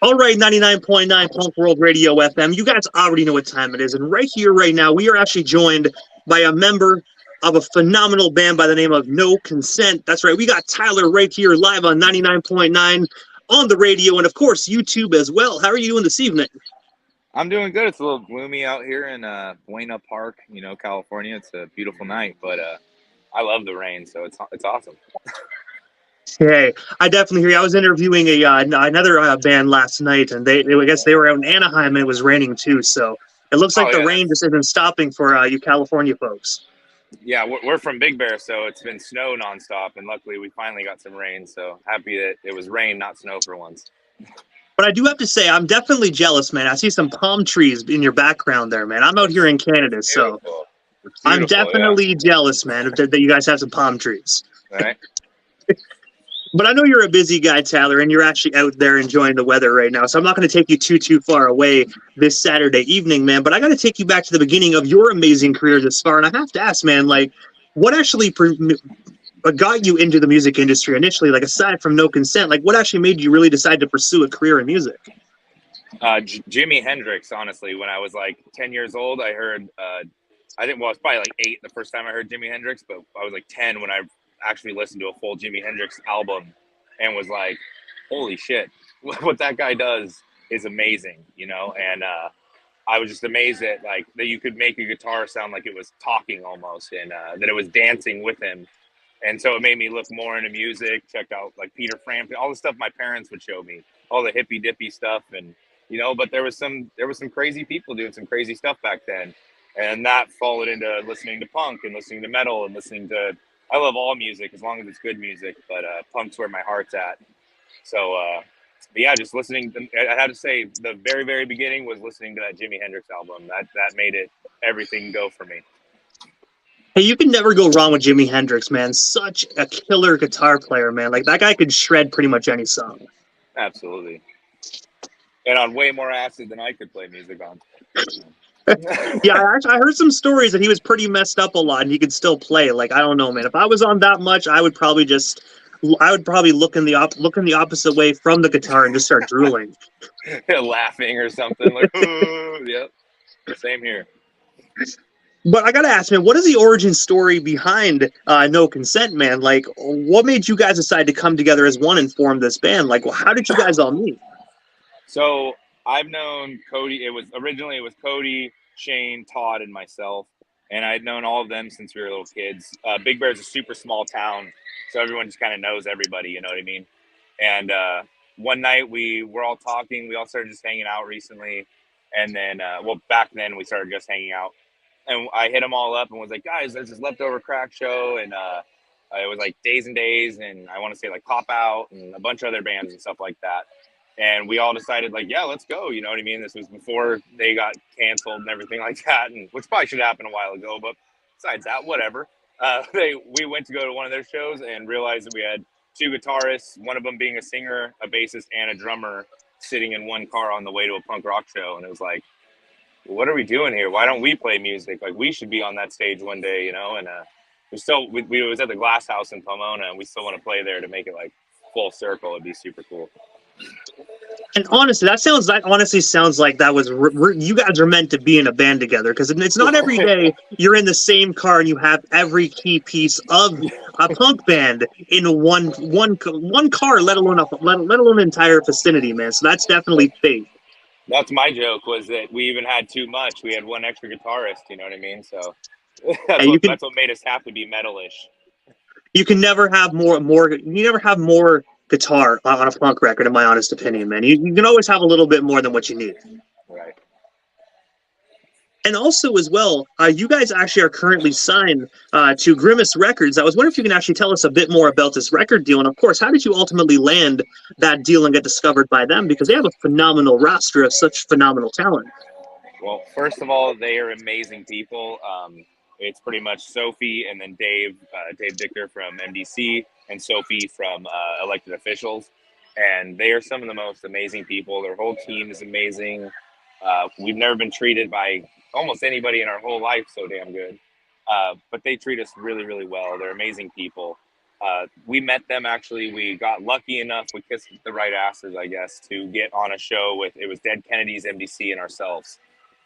All right, 99.9 Punk World Radio FM. You guys already know what time it is. And right here, right now, we are actually joined by a member of a phenomenal band by the name of No Consent. That's right. We got Tyler right here live on 99.9 on the radio and, of course, YouTube as well. How are you doing this evening? I'm doing good. It's a little gloomy out here in Buena Park, California. It's a beautiful night, but I love the rain, so it's awesome. Hey, I definitely hear you. I was interviewing another band last night, and I guess they were out in Anaheim, and it was raining too. So it looks like Oh the yeah, rain just isn't stopping for you California folks. yeah. We're from Big Bear, so it's been snow nonstop, and luckily we finally got some rain. So happy that it was rain, not snow for once. But I do have to say, I'm definitely jealous, man. I see some palm trees in your background there, man. I'm out here in Canada, so Beautiful. It's I'm beautiful, definitely jealous, man, that you guys have some palm trees. yeah. Right. But I know you're a busy guy, Tyler, and you're actually out there enjoying the weather right now. So I'm not going to take you too far away this Saturday evening, man. But I got to take you back to the beginning of your amazing career this far. And I have to ask, man, like, what actually got you into the music industry initially? Like, aside from No Consent, like, what actually made you really decide to pursue a career in music? Jimi Hendrix, honestly, when I was like 10 years old, I heard, I was probably like 8 the first time I heard Jimi Hendrix, but I was like 10 when I actually listened to a full Jimi Hendrix album and was like, holy shit, what that guy does is amazing, and I was just amazed at that you could make a guitar sound like it was talking almost, and that it was dancing with him. And so it made me look more into music, check out like Peter Frampton, all the stuff my parents would show me, all the hippy dippy stuff. And, but there was some crazy people doing some crazy stuff back then. And that followed into listening to punk and listening to metal and I love all music as long as it's good music, but punk's where my heart's at. So, but yeah, just listening. I had to say the very, very beginning was listening to that Jimi Hendrix album. That made everything go for me. Hey, you can never go wrong with Jimi Hendrix, man. Such a killer guitar player, man. Like, that guy could shred pretty much any song. Absolutely. And on way more acid than I could play music on. Yeah, I heard some stories that he was pretty messed up a lot and he could still play. Like, I don't know, man. If I was on that much, I would probably look in the opposite way from the guitar and just start drooling. Laughing or something. Like, yep. Same here. But I gotta ask, man, what is the origin story behind No Consent, man? Like, what made you guys decide to come together as one and form this band? Like, how did you guys all meet? So I've known Cody. It was Cody, Shane, Todd, and myself, and I'd known all of them since we were little kids. Big Bear's a super small town, so everyone just kind of knows everybody. You know what I mean? And one night we were all talking. We all started just hanging out recently, and then back then we started just hanging out. And I hit them all up and was like, guys, there's this Leftover Crack show, and it was like Days and Days, and I want to say like Pop Out and a bunch of other bands and stuff like that. And we all decided like, yeah, let's go. You know what I mean? This was before they got canceled and everything like that, and which probably should happen a while ago. But besides that, whatever. We went to go to one of their shows and realized that we had 2 guitarists, one of them being a singer, a bassist, and a drummer, sitting in one car on the way to a punk rock show. And it was like, what are we doing here? Why don't we play music? Like, we should be on that stage one day, And we was at the Glass House in Pomona, and we still want to play there to make it like full circle. It'd be super cool. And honestly, that honestly sounds like that was you guys are meant to be in a band together, because it's not every day you're in the same car and you have every key piece of a punk band in one car, let alone an entire vicinity, man. So that's definitely fate. That's my joke, was that we even had too much. We had one extra guitarist, you know what I mean? So that's what made us have to be metal-ish. You can never have more. You never have more guitar on a punk record, in my honest opinion, man. You can always have a little bit more than what you need. Right. And also, as well, you guys actually are currently signed to Grimace Records. I was wondering if you can actually tell us a bit more about this record deal. And, of course, how did you ultimately land that deal and get discovered by them? Because they have a phenomenal roster of such phenomenal talent. Well, first of all, they are amazing people. It's pretty much Sophie and then Dave Dichter from MDC and Sophie from Elected Officials. And they are some of the most amazing people. Their whole team is amazing. We've never been treated by almost anybody in our whole life so damn good. But they treat us really, really well. They're amazing people. we met them actually. We got lucky enough. We kissed the right asses, I guess, to get on a show with, it was Dead Kennedys, MDC, and ourselves.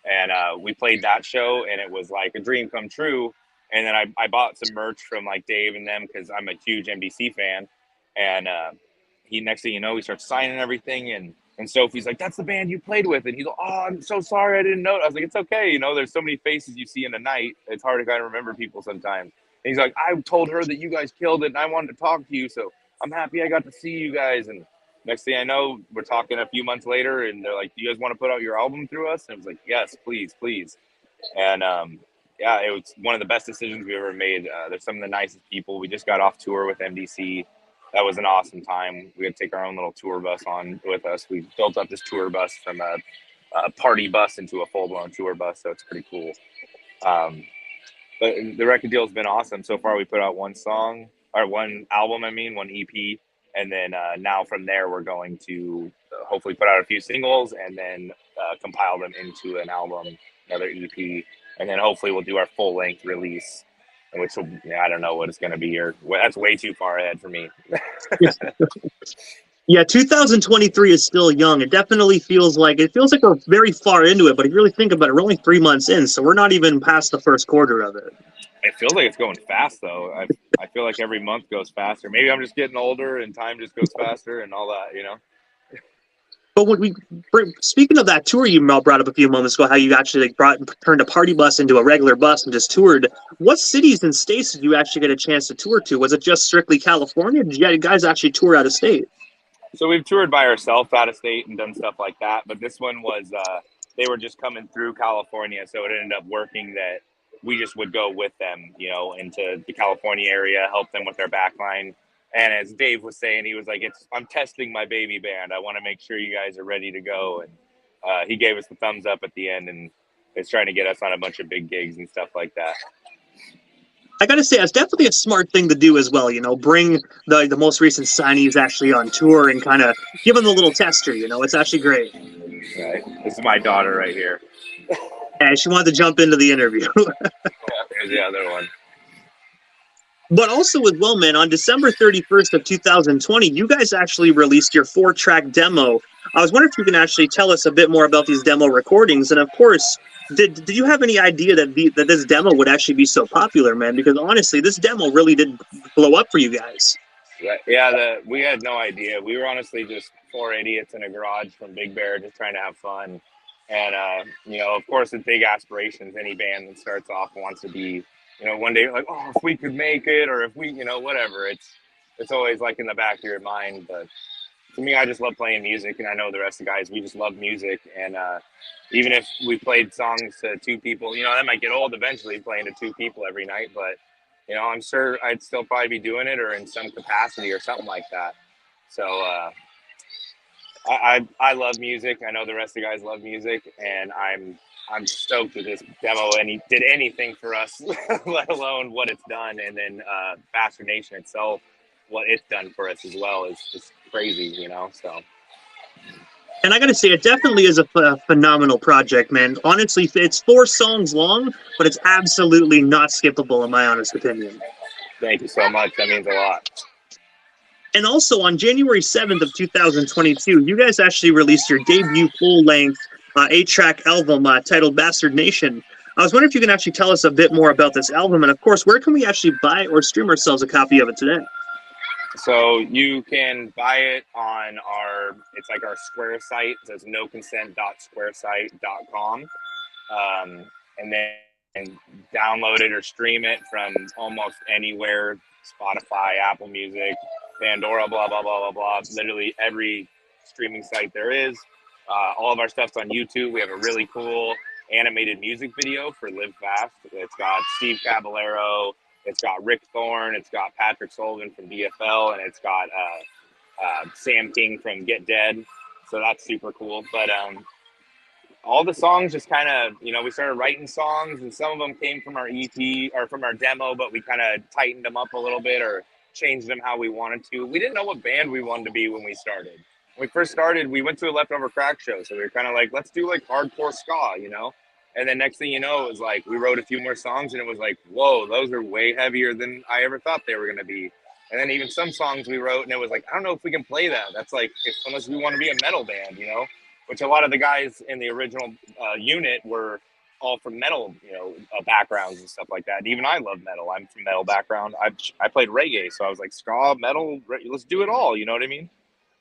And we played that show, and it was like a dream come true. And then I bought some merch from like Dave and them because I'm a huge MDC fan. And he, next thing you know, he starts signing everything. And Sophie's like, "That's the band you played with." And he's like, "Oh, I'm so sorry, I didn't know." I was like, "It's okay. There's so many faces you see in the night. It's hard to kind of remember people sometimes." And he's like, "I told her that you guys killed it, and I wanted to talk to you, so I'm happy I got to see you guys." And next thing I know, we're talking a few months later, and they're like, "Do you guys want to put out your album through us?" And I was like, "Yes, please, please." And yeah, it was one of the best decisions we ever made. They're some of the nicest people. We just got off tour with MDC. That was an awesome time. We had to take our own little tour bus on with us. We built up this tour bus from a party bus into a full-blown tour bus, so it's pretty cool. But the record deal has been awesome. So far, we put out one album, one EP. And then now from there, we're going to hopefully put out a few singles and then compile them into an album, another EP. And then hopefully we'll do our full-length release, which will, I don't know what it's going to be here. That's way too far ahead for me. Yeah, 2023 is still young. It definitely feels like we're very far into it, but if you really think about it, we're only 3 months in, so we're not even past the first quarter of it. It feels like it's going fast, though. I feel like every month goes faster. Maybe I'm just getting older and time just goes faster and all that, But speaking of that tour you brought up a few moments ago, how you actually turned a party bus into a regular bus and just toured. What cities and states did you actually get a chance to tour to? Was it just strictly California? Did you guys actually tour out of state? So we've toured by ourselves out of state and done stuff like that. But this one was, they were just coming through California. So it ended up working that we just would go with them, into the California area, help them with their backline. And as Dave was saying, he was like, I'm testing my baby band. I want to make sure you guys are ready to go. And he gave us the thumbs up at the end and is trying to get us on a bunch of big gigs and stuff like that. I got to say, it's definitely a smart thing to do as well, bring the most recent signees actually on tour and kind of give them a little tester, it's actually great. Right. This is my daughter right here. And she wanted to jump into the interview. Here's the other one. But also as well, man, on December 31st of 2020, you guys actually released your 4-track demo. I was wondering if you can actually tell us a bit more about these demo recordings. And of course, did you have any idea that this demo would actually be so popular, man? Because honestly, this demo really did blow up for you guys. Right. Yeah, we had no idea. We were honestly just 4 idiots in a garage from Big Bear just trying to have fun. And, of course, with big aspirations, any band that starts off wants to be, one day like, oh, if we could make it, or if we, whatever. It's always like in the back of your mind. But to me, I just love playing music, and I know the rest of the guys, we just love music. And even if we played songs to 2 people, that might get old eventually, playing to 2 people every night. But, I'm sure I'd still probably be doing it or in some capacity or something like that. So I love music. I know the rest of the guys love music, and I'm stoked that this demo did anything for us, let alone what it's done. And then Bastard Nation itself, what it's done for us as well is just crazy, so. And I got to say, it definitely is a phenomenal project, man. Honestly, it's 4 songs long, but it's absolutely not skippable, in my honest opinion. Thank you so much. That means a lot. And also, on January 7th of 2022, you guys actually released your debut full-length 8-track album titled Bastard Nation. I was wondering if you can actually tell us a bit more about this album, and of course, where can we actually buy or stream ourselves a copy of it today? So you can buy it on our Square site. It says noconsent.squaresite.com. And then download it or stream it from almost anywhere, Spotify, Apple Music, Pandora, blah, blah, blah, blah, blah. Literally every streaming site there is. All of our stuff's on YouTube. We have a really cool animated music video for Live Fast. It's got Steve Caballero. It's got Rick Thorne, it's got Patrick Sullivan from DFL, and it's got Sam King from Get Dead. So that's super cool. But all the songs just kind of, we started writing songs, and some of them came from our EP or from our demo, but we kind of tightened them up a little bit or changed them how we wanted to. We didn't know what band we wanted to be when we started. When we first started, we went to a Leftover Crack show. So we were kind of like, let's do like hardcore ska, And then next thing you know, it was like we wrote a few more songs and it was like, whoa, those are way heavier than I ever thought they were going to be. And then even some songs we wrote, and it was like, I don't know if we can play that. That's like, unless we want to be a metal band, you know, which a lot of the guys in the original unit were all from metal, you know, backgrounds and stuff like that. And even I love metal. I'm from metal background. I played reggae, so I was like, ska, metal, let's do it all. You know what I mean?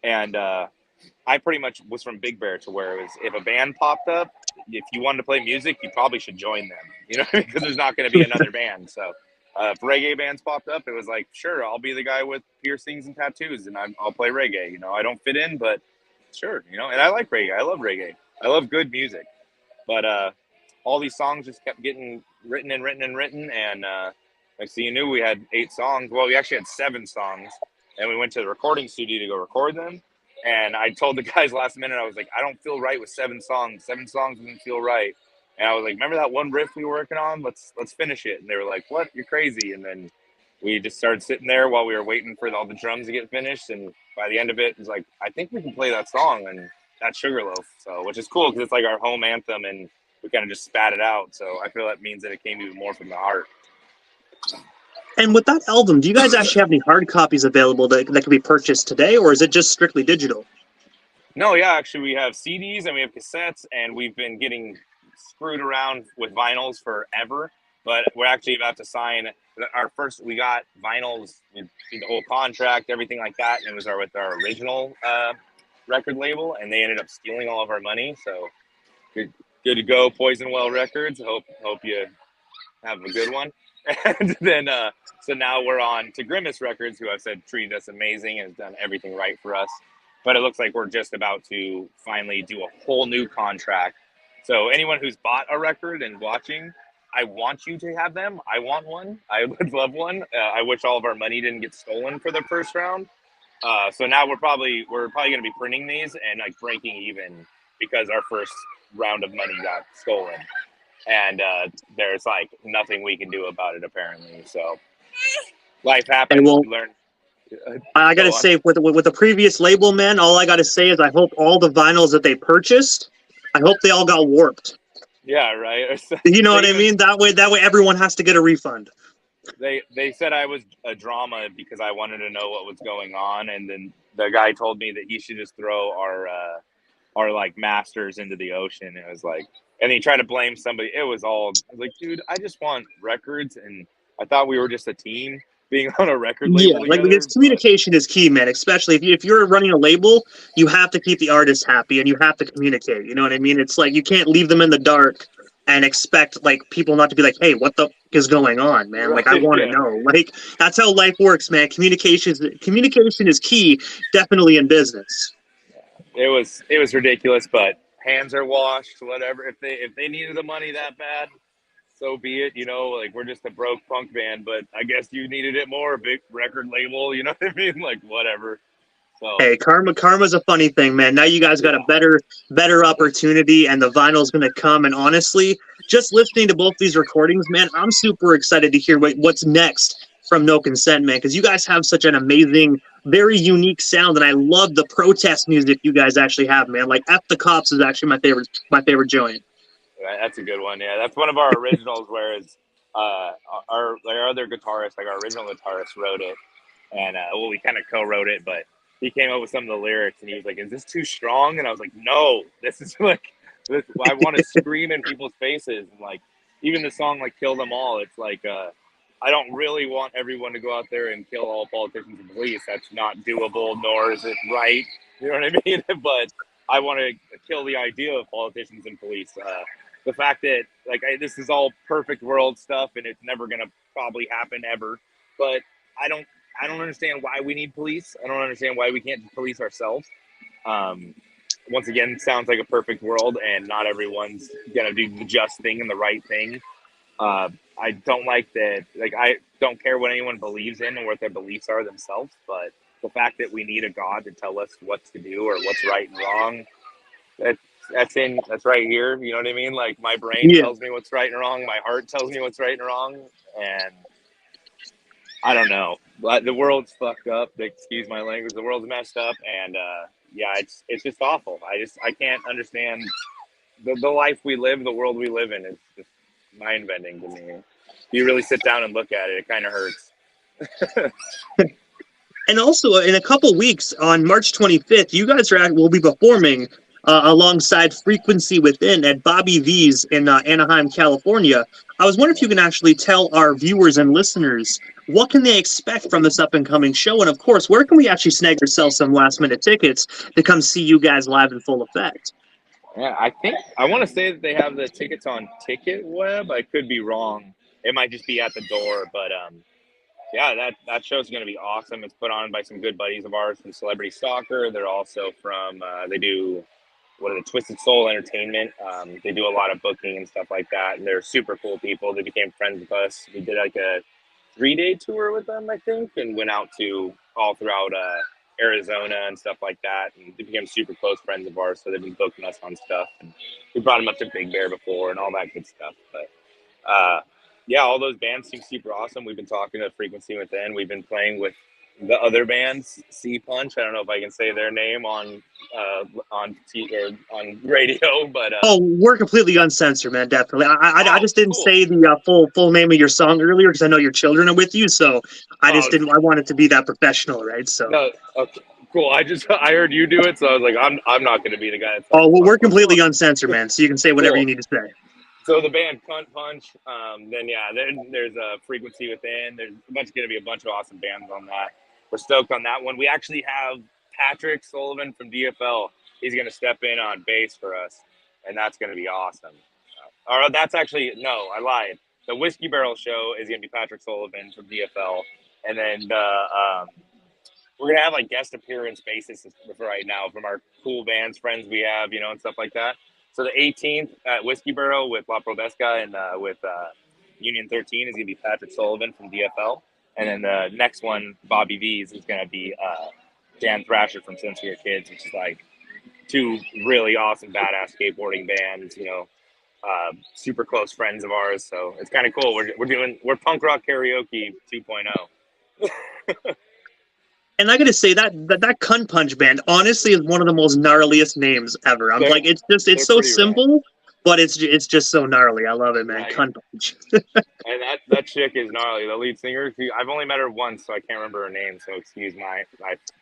And I pretty much was from Big Bear to where it was, if a band popped up, if you wanted to play music, you probably should join them, you know, because there's not going to be another band. So if reggae bands popped up, it was like, sure, I'll be the guy with piercings and tattoos, and I'll play reggae. You know, I don't fit in, but sure, you know, and I like reggae. I love reggae. I love good music. But all these songs just kept getting written and written and written. And next thing you knew, we had 8 songs. Well, we actually had 7 songs. And we went to the recording studio to go record them. And I told the guys last minute, I was like, I don't feel right with 7 songs. 7 songs doesn't feel right. And I was like, remember that one riff we were working on? Let's finish it. And they were like, what? You're crazy. And then we just started sitting there while we were waiting for all the drums to get finished. And by the end of it, it was like, I think we can play that song. And that's Sugarloaf. So, which is cool because it's like our home anthem and we kind of just spat it out. So I feel that means that it came even more from the heart. And with that album, do you guys actually have any hard copies available that can be purchased today, or is it just strictly digital? No, yeah, actually we have CDs and we have cassettes, and we've been getting screwed around with vinyls forever, but we're actually about to sign our first. We got vinyls, the whole contract, everything like that, and it was with our original record label, and they ended up stealing all of our money. So good to go, Poison Well Records. Hope you have a good one. And then so now we're on to Grimace Records, who I've said treated us amazing and has done everything right for us. But it looks like we're just about to finally do a whole new contract. So anyone who's bought a record and watching, I want you to have them. I want one. I would love one. I wish all of our money didn't get stolen for the first round. So now we're probably going to be printing these and like breaking even because our first round of money got stolen. And there's like nothing we can do about it apparently. So life happens. Well, we learn. I gotta say, with the previous label, man, all I gotta say is I hope all the vinyls that they purchased, I hope they all got warped. Yeah, right. You know what I mean? That way everyone has to get a refund. They said I was a drama because I wanted to know what was going on, and then the guy told me that he should just throw our like masters into the ocean. And it was like, and he tried to blame somebody. It was like, dude, I just want records, and I thought we were just a team being on a record label together. Like communication is key, man. Especially if you're running a label, you have to keep the artist happy and you have to communicate. You know what I mean? It's like you can't leave them in the dark and expect like people not to be like, hey, what the f- is going on, man? Like I want to know. Like that's how life works, man. Communication is key, definitely in business. It was ridiculous, but hands are washed. Whatever. If they needed the money that bad, so be it. You know, like we're just a broke punk band, but I guess you needed it more. A big record label. You know what I mean? Like whatever. So hey, karma's a funny thing, man. Now you guys got a better opportunity, and the vinyl's gonna come. And honestly, just listening to both these recordings, man, I'm super excited to hear what's next from No Consent, man, because you guys have such an amazing, very unique sound, and I love the protest music you guys actually have, man. Like F the Cops is actually my favorite joint. That's a good one. Yeah, that's one of our originals. Whereas our other guitarist, like our original guitarist, wrote it, and we kind of co-wrote it, but he came up with some of the lyrics, and he was like, "Is this too strong?" And I was like, "No, this is like, I want to scream in people's faces." And like, even the song like "Kill Them All," it's like, I don't really want everyone to go out there and kill all politicians and police. That's not doable, nor is it right. You know what I mean? But I want to kill the idea of politicians and police. The fact that like this is all perfect world stuff, and it's never gonna probably happen ever. But I don't understand why we need police. I don't understand why we can't police ourselves. Once again, it sounds like a perfect world, and not everyone's gonna do the just thing and the right thing. I don't like that. Like I don't care what anyone believes in or what their beliefs are themselves, but the fact that we need a God to tell us what to do or what's right and wrong, that's right here. You know what I mean? Like my brain tells me what's right and wrong. My heart tells me what's right and wrong. And I don't know. But the world's fucked up. Excuse my language. The world's messed up. And yeah, it's just awful. I can't understand the life we live, the world we live in. It's just mind-bending to me. If you really sit down and look at it, it kind of hurts. And also, in a couple weeks, on March 25th, you guys will be performing alongside Frequency Within at Bobby V's in Anaheim, California. I was wondering if you can actually tell our viewers and listeners what can they expect from this up and coming show, and of course, where can we actually snag ourselves some last minute tickets to come see you guys live in full effect? Yeah, I think I want to say that they have the tickets on Ticket Web. I could be wrong. It might just be at the door, but yeah, that show's going to be awesome. It's put on by some good buddies of ours from Celebrity Soccer. They're also from they do what are the Twisted Soul Entertainment. They do a lot of booking and stuff like that, and they're super cool people. They became friends with us. We did like a 3-day tour with them, I think, and went out to all throughout Arizona and stuff like that. And they became super close friends of ours, so they've been booking us on stuff. And we brought them up to Big Bear before and all that good stuff. But yeah, all those bands seem super awesome. We've been talking to Frequency Within. We've been playing with the other bands, C Punch. I don't know if I can say their name on on radio, but Oh, we're completely uncensored, man. Definitely. I oh, just didn't cool. say the full name of your song earlier because I know your children are with you. So I just Oh, didn't. I wanted to be that professional, right? So. no, okay, cool. I heard you do it, so I was like, I'm not going to be the guy that's like, Oh, well, fuck, we're we're completely going. uncensored, man. So you can say whatever Cool. you need to say. So the band Cunt Punch, then yeah, there's a Frequency Within. There's going to be a bunch of awesome bands on that. We're stoked on that one. We actually have Patrick Sullivan from DFL. He's going to step in on bass for us, and that's going to be awesome. Or that's actually no, I lied. The Whiskey Barrel show is going to be Patrick Sullivan from DFL, and then we're gonna have like guest appearance basis for right now from our cool bands, friends we have, and stuff like that. So the 18th at Whiskey Barrel with La Probesca and with Union 13 is gonna be Patrick Sullivan from DFL, and then the next one, Bobby V's, is gonna be Dan Thrasher from Since We Were Kids, which is like two really awesome, badass skateboarding bands. Super close friends of ours, so it's kind of cool. We're punk rock karaoke 2.0. And I gotta say that Cunt Punch band honestly is one of the most gnarliest names ever. I'm they're like, it's they're so pretty rad. simple, but it's just so gnarly. I love it, man. Yeah, Cunt Punch. and that chick is gnarly. The lead singer. I've only met her once, so I can't remember her name. So excuse I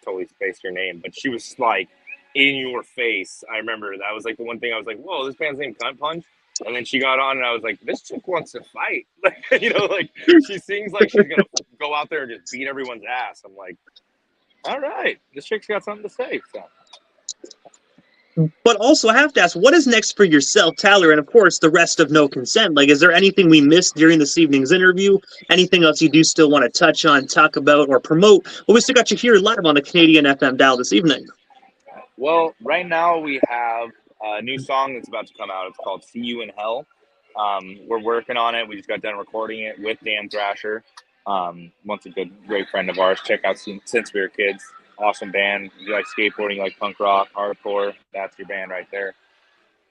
totally spaced her name. But she was like in your face. I remember that was like the one thing I was like, whoa, this band's name Cunt Punch. And then she got on, and I was like, this chick wants to fight. Like she sings like she's gonna go out there and just beat everyone's ass. I'm like, all right, this chick's got something to say. So. But also, I have to ask, what is next for yourself, Tyler, and of course, the rest of No Consent? Like, is there anything we missed during this evening's interview? Anything else you do still want to touch on, talk about, or promote? Well, we still got you here live on the Canadian FM dial this evening. Well, right now we have a new song that's about to come out. It's called "See You in Hell." We're working on it. We just got done recording it with Dan Thrasher. Once a great friend of ours. Check out Since We Were Kids. Awesome band. If you like skateboarding, like punk rock, hardcore, that's your band right there.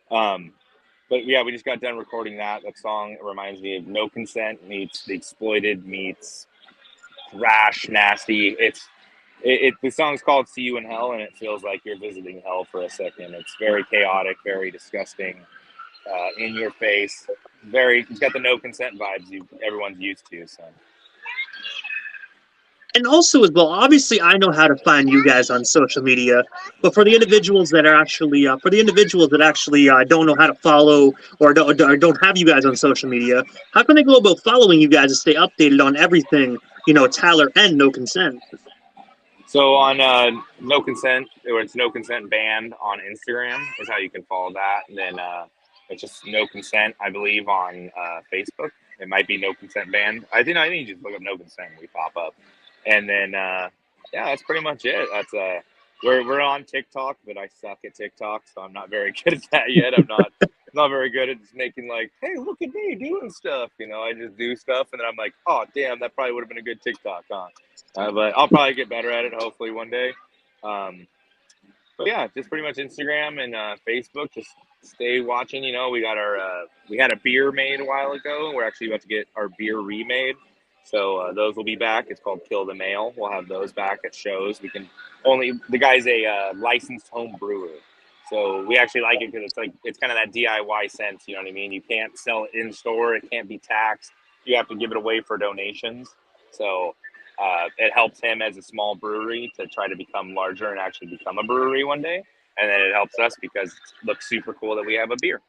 But yeah, we just got done recording that song. It reminds me of No Consent meets The Exploited meets thrash nasty. The song's called "See You in Hell," and it feels like you're visiting hell for a second. It's very chaotic, very disgusting, in your face. It's got the No Consent vibes everyone's used to. So. And also, as well, obviously, I know how to find you guys on social media. But for the individuals that don't know how to follow or don't have you guys on social media, how can they go about following you guys to stay updated on everything? Tyler and No Consent. So on No Consent, or it's No Consent Band on Instagram is how you can follow that. And then it's just No Consent, I believe, on Facebook. It might be No Consent Band. I think you just look up No Consent and we pop up. And then yeah, that's pretty much it. That's we're on TikTok, but I suck at TikTok, so I'm not very good at that yet. I'm not very good at just making like, hey, look at me doing stuff. I just do stuff, and then I'm like, oh damn, that probably would have been a good TikTok, huh? But I'll probably get better at it, hopefully one day. But yeah, just pretty much Instagram and Facebook. Just stay watching. We got we had a beer made a while ago, and we're actually about to get our beer remade. So those will be back. It's called Kill the Mail. We'll have those back at shows. The guy's a licensed home brewer. So we actually like it because it's kind of that DIY sense. You know what I mean? You can't sell it in store. It can't be taxed. You have to give it away for donations. So it helps him as a small brewery to try to become larger and actually become a brewery one day. And then it helps us because it looks super cool that we have a beer.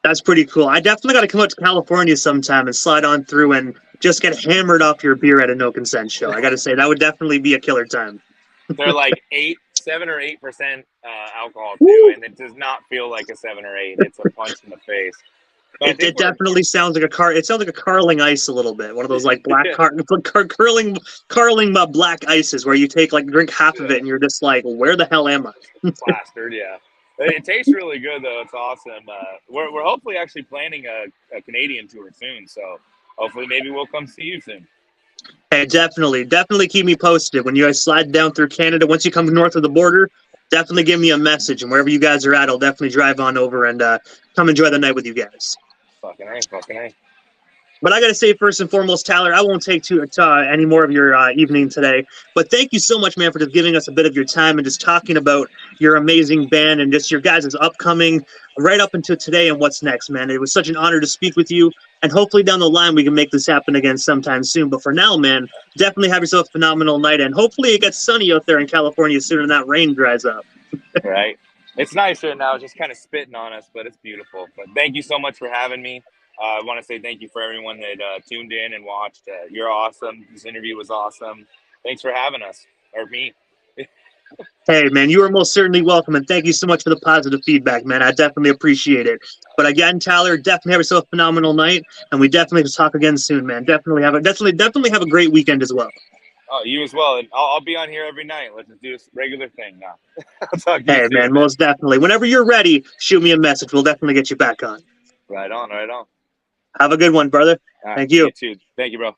That's pretty cool. I definitely got to come out to California sometime and slide on through and just get hammered off your beer at a no consent show. I got to say, that would definitely be a killer time. They're like 7 or 8% alcohol too, and it does not feel like a 7 or 8. It's a punch in the face. It definitely sounds like it sounds like a carling ice a little bit. One of those like black curling black ices where you take like drink half of it and you're just like, where the hell am I? Plastered, yeah. It tastes really good though. It's awesome. We're hopefully actually planning a Canadian tour soon, so hopefully maybe we'll come see you soon. Hey, definitely keep me posted when you guys slide down through Canada. Once you come north of the border, definitely give me a message, and wherever you guys are at, I'll definitely drive on over and come enjoy the night with you guys. Fucking A. But I got to say, first and foremost, Tyler, I won't take any more of your evening today. But thank you so much, man, for just giving us a bit of your time and just talking about your amazing band and just your guys' upcoming right up until today and what's next, man. It was such an honor to speak with you. And hopefully down the line, we can make this happen again sometime soon. But for now, man, definitely have yourself a phenomenal night. And hopefully it gets sunny out there in California soon and that rain dries up. Right. It's nice right now. It's just kind of spitting on us, but it's beautiful. But thank you so much for having me. I want to say thank you for everyone that tuned in and watched. You're awesome. This interview was awesome. Thanks for having us, or me. Hey, man, you are most certainly welcome, and thank you so much for the positive feedback, man. I definitely appreciate it. But again, Tyler, definitely have yourself a phenomenal night, and we definitely have to talk again soon, man. Definitely have a great weekend as well. Oh, you as well. And I'll be on here every night. Let's just do this regular thing now. I'll talk to you soon, man, most definitely. Whenever you're ready, shoot me a message. We'll definitely get you back on. Right on. Have a good one, brother. Right, Thank you. You too. Thank you, bro.